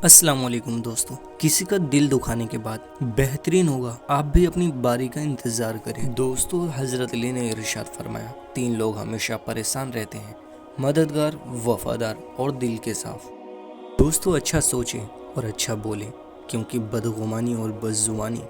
अस्सलाम वालेकुम दोस्तों। किसी का दिल दुखाने के बाद बेहतरीन होगा आप भी अपनी बारी का इंतजार करें। दोस्तों, हजरत अली ने इरशाद फरमाया, 3 लोग हमेशा परेशान रहते हैं, मददगार, वफादार और दिल के साफ। दोस्तों, अच्छा सोचें और अच्छा बोलें, क्योंकि बदगुमानी और बदजुबानी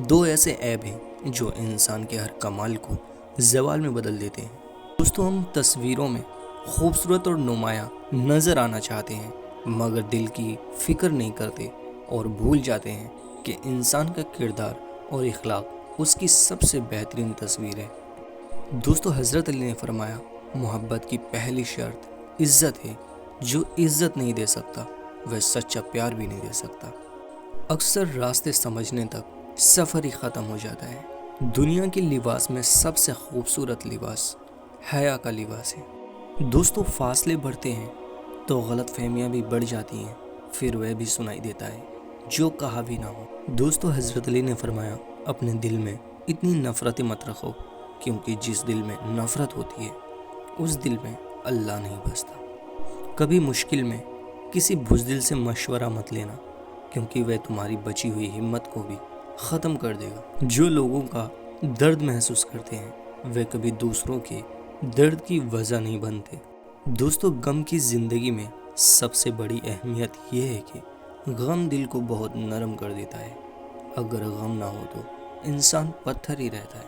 2 ऐसे ऐब हैं जो इंसान के हर कमाल को जवाल में बदल देते हैं। दोस्तों, हम तस्वीरों में खूबसूरत और नुमाया नजर आना चाहते हैं, मगर दिल की फिक्र नहीं करते और भूल जाते हैं कि इंसान का किरदार और इखलाक उसकी सबसे बेहतरीन तस्वीर है। दोस्तों, हज़रत अली ने फरमाया, मोहब्बत की पहली शर्त इज़्ज़त है। जो इज़्ज़त नहीं दे सकता वह सच्चा प्यार भी नहीं दे सकता। अक्सर रास्ते समझने तक सफ़र ही ख़त्म हो जाता है। दुनिया के लिबास में सबसे खूबसूरत लिबास हया का लिबास है। दोस्तों, फासले बढ़ते हैं तो गलत फहमियाँ भी बढ़ जाती हैं, फिर वह भी सुनाई देता है जो कहा भी ना हो। दोस्तों, हज़रत अली ने फरमाया, अपने दिल में इतनी नफ़रतें मत रखो, क्योंकि जिस दिल में नफ़रत होती है उस दिल में अल्लाह नहीं बसता। कभी मुश्किल में किसी बुज़दिल से मशवरा मत लेना, क्योंकि वह तुम्हारी बची हुई हिम्मत को भी ख़त्म कर देगा। जो लोगों का दर्द महसूस करते हैं वे कभी दूसरों के दर्द की वजह नहीं बनते। दोस्तों, गम की ज़िंदगी में सबसे बड़ी अहमियत यह है कि गम दिल को बहुत नरम कर देता है। अगर गम ना हो तो इंसान पत्थर ही रहता है।